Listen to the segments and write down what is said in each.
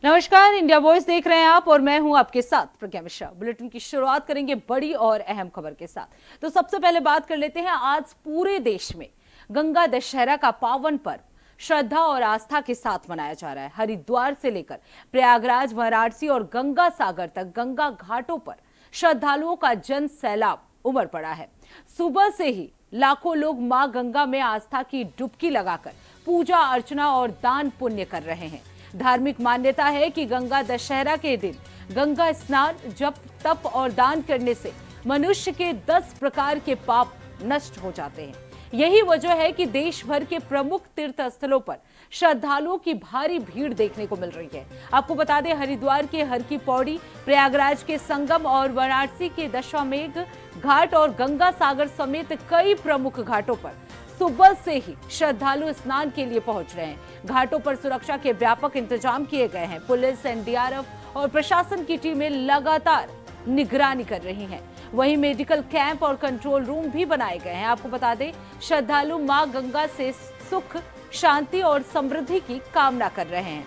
नमस्कार, India voice देख रहे हैं आप और मैं हूं आपके साथ प्रज्ञा मिश्रा। बुलेटिन की शुरुआत करेंगे बड़ी और अहम खबर के साथ। तो सबसे पहले बात कर लेते हैं, आज पूरे देश में गंगा दशहरा का पावन पर्व श्रद्धा और आस्था के साथ मनाया जा रहा है। हरिद्वार से लेकर प्रयागराज, वाराणसी और गंगा सागर तक गंगा घाटों पर श्रद्धालुओं का जन सैलाब उमड़ पड़ा है। सुबह से ही लाखों लोग मां गंगा में आस्था की डुबकी लगाकर पूजा अर्चना और दान पुण्य कर रहे हैं। धार्मिक मान्यता है कि गंगा दशहरा के दिन गंगा स्नान, जप, तप और दान करने से मनुष्य के 10 प्रकार के पाप नष्ट हो जाते हैं। यही वजह है कि देश भर के प्रमुख तीर्थ स्थलों पर श्रद्धालुओं की भारी भीड़ देखने को मिल रही है। आपको बता दें, हरिद्वार के हर की पौड़ी, प्रयागराज के संगम और वाराणसी के दशामेघ घाट और गंगा सागर समेत कई प्रमुख घाटों पर सुबह से ही श्रद्धालु स्नान के लिए पहुंच रहे हैं। घाटों पर सुरक्षा के व्यापक इंतजाम किए गए हैं। पुलिस, एनडीआरएफ और प्रशासन की टीमें लगातार निगरानी कर रही हैं। वहीं मेडिकल कैंप और कंट्रोल रूम भी बनाए गए हैं। आपको बता दें, श्रद्धालु मां गंगा से सुख, शांति और समृद्धि की कामना कर रहे हैं।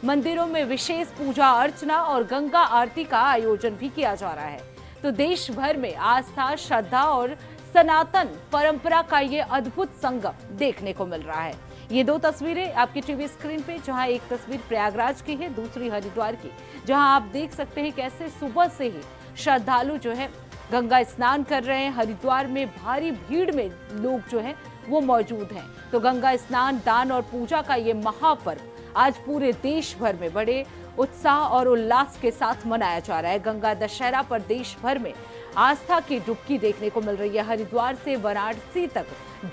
मंदिरों में विशेष पूजा अर्चना और गंगा आरती का आयोजन भी किया जा रहा है। तो देश भर में आस्था, श्रद्धा और सनातन परंपरा का ये अद्भुत संगम देखने को मिल रहा है। ये दो तस्वीरें आपकी टीवी स्क्रीन पे, जहां एक तस्वीर प्रयागराज की है, दूसरी हरिद्वार की, जहां आप देख सकते हैं कैसे सुबह से ही श्रद्धालु जो है गंगा स्नान कर रहे हैं। हरिद्वार में भारी भीड़ में लोग जो है वो मौजूद हैं। तो गंगा स्नान, दान और पूजा का ये महापर्व आज पूरे देश भर में बड़े उत्साह और उल्लास के साथ मनाया जा रहा है। गंगा दशहरा पर देश भर में आस्था की डुबकी देखने को मिल रही है। हरिद्वार से वाराणसी तक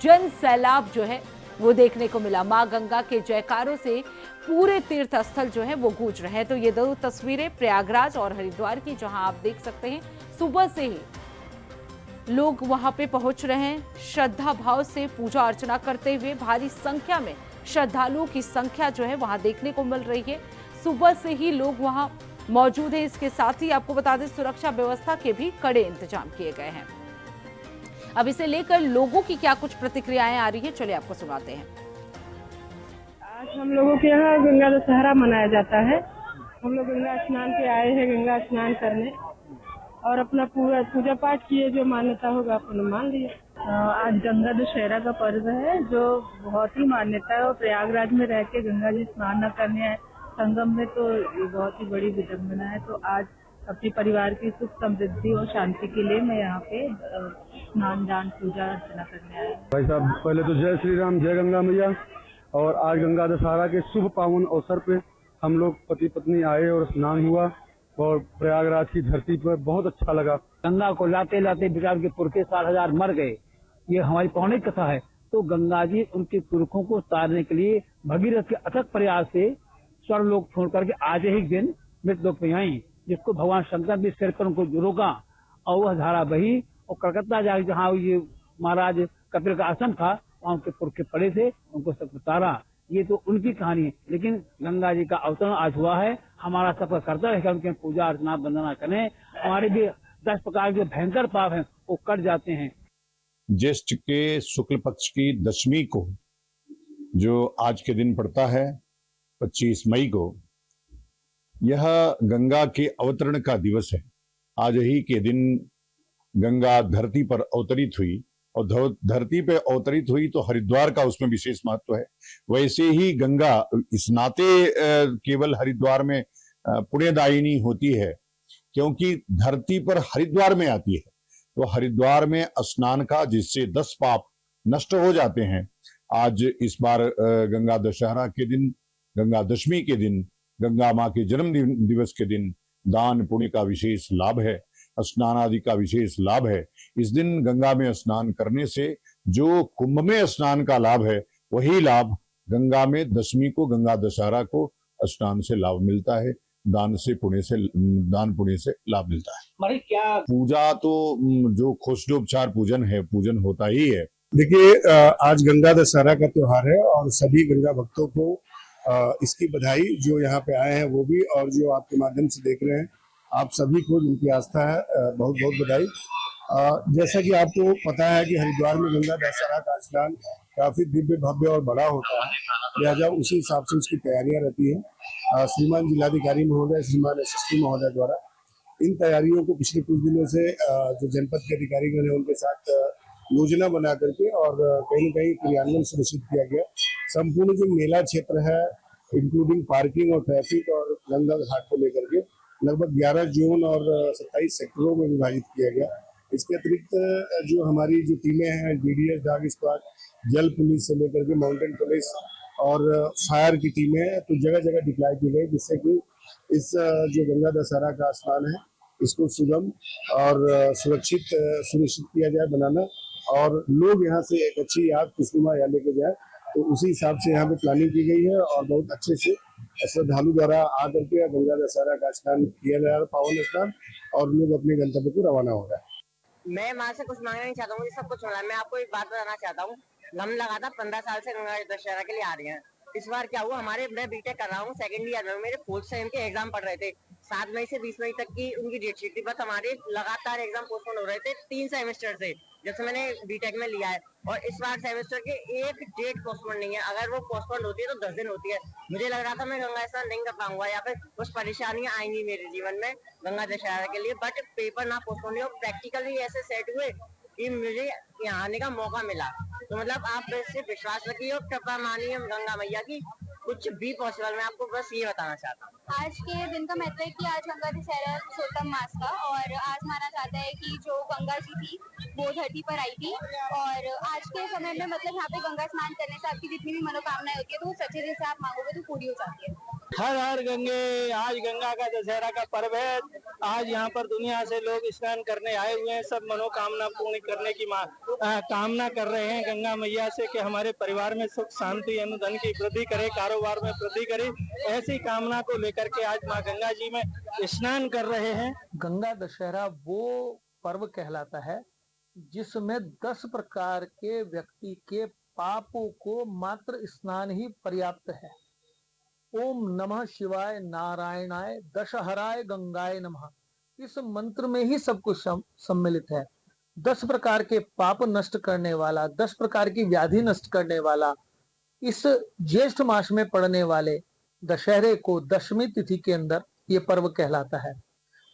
जन सैलाब जो है वो देखने को मिला। मां गंगा के जयकारों से पूरे तीर्थ स्थल जो है वो गूंज रहे हैं। तो ये दो तस्वीरें प्रयागराज और हरिद्वार की, जहां आप देख सकते हैं सुबह से ही लोग वहां पे पहुंच रहे हैं। श्रद्धा भाव से पूजा अर्चना करते हुए भारी संख्या में श्रद्धालुओं की संख्या जो है वहां देखने को मिल रही है। सुबह से ही लोग वहां मौजूद हैं। इसके साथ ही आपको बता दें, सुरक्षा व्यवस्था के भी कड़े इंतजाम किए गए हैं। अब इसे लेकर लोगों की क्या कुछ प्रतिक्रियाएं आ रही है, चलिए आपको सुनाते हैं। आज हम लोगों के यहाँ गंगा दशहरा मनाया जाता है। हम लोग गंगा स्नान पे आए हैं, गंगा स्नान करने, और अपना पूरा पूजा पाठ किए, जो मान्यता होगा अपन मान लिए। आज गंगा दशहरा का पर्व है, जो बहुत ही मान्यता है। और प्रयागराज में रह के गंगा जी स्नान न करने आए संगम में, तो ये बहुत ही बड़ी विडम्बना है। तो आज अपने परिवार की सुख समृद्धि और शांति के लिए मैं यहाँ पे स्नान, दान, पूजा अर्चना करने आया। भाई साहब, पहले तो जय श्री राम, जय गंगा मैया। और आज गंगा दशहरा के शुभ पावन अवसर पे हम लोग पति पत्नी आए और स्नान हुआ, और प्रयागराज की धरती पर बहुत अच्छा लगा। गंगा को लाते लाते बेचारे के पुरखे 60,000 मर गए, ये हमारी पौराणिक कथा है। तो गंगा जी उनके पुरखों को तारने के लिए भगीरथ के अथक प्रयास से स्वर्गलोक छोड़ करके आज ही दिन मृतलोक में आई, जिसको भगवान शंकर ने सिर पर उनको रोका, और वह धारा बही और कलकत्ता जाकर जहाँ ये महाराज कपिल का आश्रम था, वहाँ उनके पुरखे पड़े थे, उनको सब उतारा। ये तो उनकी कहानी है, लेकिन गंगा जी का अवतरण आज हुआ है। हमारा सबका कर्तव्य है कि उनके पूजा अर्चना वंदना करें। हमारे भी 10 प्रकार के भयंकर पाप हैं वो कट जाते हैं। ज्येष्ठ के शुक्ल पक्ष की दशमी को, जो आज के दिन पड़ता है 25 मई को, यह गंगा के अवतरण का दिवस है। आज ही के दिन गंगा धरती पर अवतरित हुई, और धरती पे अवतरित हुई तो हरिद्वार का उसमें विशेष महत्व है। वैसे ही गंगा इस नाते केवल हरिद्वार में पुण्यदायिनी होती है, क्योंकि धरती पर हरिद्वार में आती है। तो हरिद्वार में स्नान का, जिससे 10 पाप नष्ट हो जाते हैं। आज इस बार गंगा दशहरा के दिन, गंगा दशमी के दिन, गंगा माँ के जन्म दिवस के दिन दान पुण्य का विशेष लाभ है, स्नान आदि का विशेष लाभ है। इस दिन गंगा में स्नान करने से जो कुंभ में स्नान का लाभ है, वही लाभ गंगा में दशमी को, गंगा दशहरा को स्नान से लाभ मिलता है, दान पुण्य से लाभ मिलता है। हमारी क्या पूजा तो जो खोष्ठोपचार पूजन है, पूजन होता ही है। देखिए, आज गंगा दशहरा का त्योहार है, और सभी गंगा भक्तों को इसकी बधाई, जो यहाँ पे आए हैं वो भी, और जो आपके माध्यम से देख रहे हैं आप सभी को, जिनकी आस्था है, बहुत बहुत बधाई। जैसा कि आपको पता है कि हरिद्वार में गंगा दशहरा का स्नान काफी दिव्य भव्य और बड़ा होता है, लिहाजा उसी हिसाब से उसकी तैयारियां रहती हैं। श्रीमान जिलाधिकारी महोदय, श्रीमान एसएसपी महोदय द्वारा इन तैयारियों को पिछले कुछ दिनों से जो जनपद के अधिकारीगण हैं उनके साथ योजना बना करके और कहीं न कहीं क्रियान्वयन सुनिश्चित किया गया। संपूर्ण जो मेला क्षेत्र है, इंक्लूडिंग पार्किंग और ट्रैफिक और गंगा घाट को लेकर के लगभग 11 जोन और 27 सेक्टरों में विभाजित किया गया। इसके अतिरिक्त जो हमारी जो टीमें हैं, डीडीएस, डॉग स्क्वाड, जल पुलिस से लेकर के माउंटेन पुलिस और फायर की टीमें तो जगह जगह डिप्लॉय की गई, जिससे कि इस जो गंगा दशहरा का स्नान है इसको सुगम और सुरक्षित सुनिश्चित किया जाए बनाना, और लोग यहाँ से एक अच्छी याद खुशनुमा याद लेके जाए। तो उसी हिसाब से यहाँ पे प्लानिंग की गई है और बहुत अच्छे से श्रद्धालु द्वारा आकर के गंगा दशहरा का स्नान किया जा रहा है, पावन स्नान, और लोग अपने गंतव्य को रवाना हो रहा है। मैं माँ से कुछ मांगना नहीं चाहता हूँ, मुझे सब कुछ होना है। मैं आपको एक बात बताना चाहता हूँ, हम लगातार 15 साल से गंगा दशहरा के लिए आ रहे हैं। इस बार क्या हुआ, मैं बीटेक कर रहा हूँ, सेकंड ईयर में, मेरे 4th सेम के एग्जाम पढ़ रहे थे। 7 मई से 20 मई तक की उनकी डेट शीट थी, बस हमारे लगातार एग्जाम पोस्टपोन हो रहे थे 3 सेमेस्टर से, जब से मैंने बीटेक में लिया है। और इस बार सेमेस्टर की एक डेट पोस्टपोन नहीं है, अगर वो पोस्टपोन होती है तो 10 दिन होती है। मुझे लग रहा था मैं गंगा स्नान नहीं कर पाऊंगा या फिर कुछ परेशानियां आएंगी मेरे जीवन में गंगा दशहरा के लिए, बट पेपर ना पोस्टपोन हुए और प्रैक्टिकल भी ऐसे सेट हुए कि मुझे यहाँ आने का मौका मिला। तो मतलब आप इससे विश्वास रखिए और कृपा मानिए गंगा मैया की, कुछ भी पॉसिबल। मैं आपको बस ये बताना चाहता हूँ। आज के दिन का महत्व है कि आज गंगा दशहरा है पुरुषोत्तम मास का, और आज माना जाता है कि जो गंगा जी थी वो धरती पर आई थी, और आज के समय में मतलब यहाँ पे गंगा स्नान करने से आपकी जितनी भी मनोकामनाएं होती है तो वो सच्चे दिल से आप मांगोगे तो पूरी हो जाती है। हर हर गंगे, आज गंगा का दशहरा का पर्व है। आज यहाँ पर दुनिया से लोग स्नान करने आए हुए हैं, सब मनोकामना पूर्ण करने की कामना कर रहे हैं गंगा मैया से कि हमारे परिवार में सुख शांति अनुधन की वृद्धि करे, कारोबार में वृद्धि करे। ऐसी कामना को लेकर के आज माँ गंगा जी में स्नान कर रहे हैं। गंगा दशहरा वो पर्व कहलाता है जिसमें 10 प्रकार के व्यक्ति के पापों को मात्र स्नान ही पर्याप्त है। ओम नमः शिवाय नारायणाय दशहराय गंगाय नमः, इस मंत्र में ही सब कुछ सम्मिलित है। 10 प्रकार के पाप नष्ट करने वाला, 10 प्रकार की व्याधि नष्ट करने वाला, इस ज्येष्ठ मास में पड़ने वाले दशहरे को दशमी तिथि के अंदर ये पर्व कहलाता है।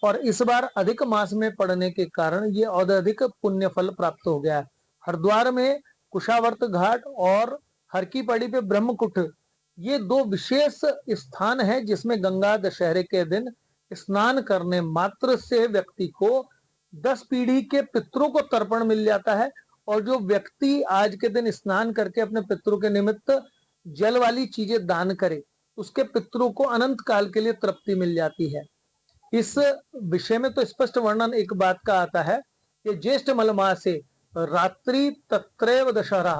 और इस बार अधिक मास में पड़ने के कारण ये और अधिक पुण्य फल प्राप्त हो गया है। हरिद्वार में कुशावर्त घाट और हर की पड़ी पे ब्रह्मकुट, ये 2 विशेष स्थान है जिसमें गंगा दशहरे के दिन स्नान करने मात्र से व्यक्ति को 10 पीढ़ी के पितरों को तर्पण मिल जाता है। और जो व्यक्ति आज के दिन स्नान करके अपने पितरों के निमित्त जल वाली चीजें दान करे, उसके पितरों को अनंत काल के लिए तृप्ति मिल जाती है। इस विषय में तो स्पष्ट वर्णन एक बात का आता है कि ज्येष्ठ मल मासे रात्रि तत्रैव दशहरा,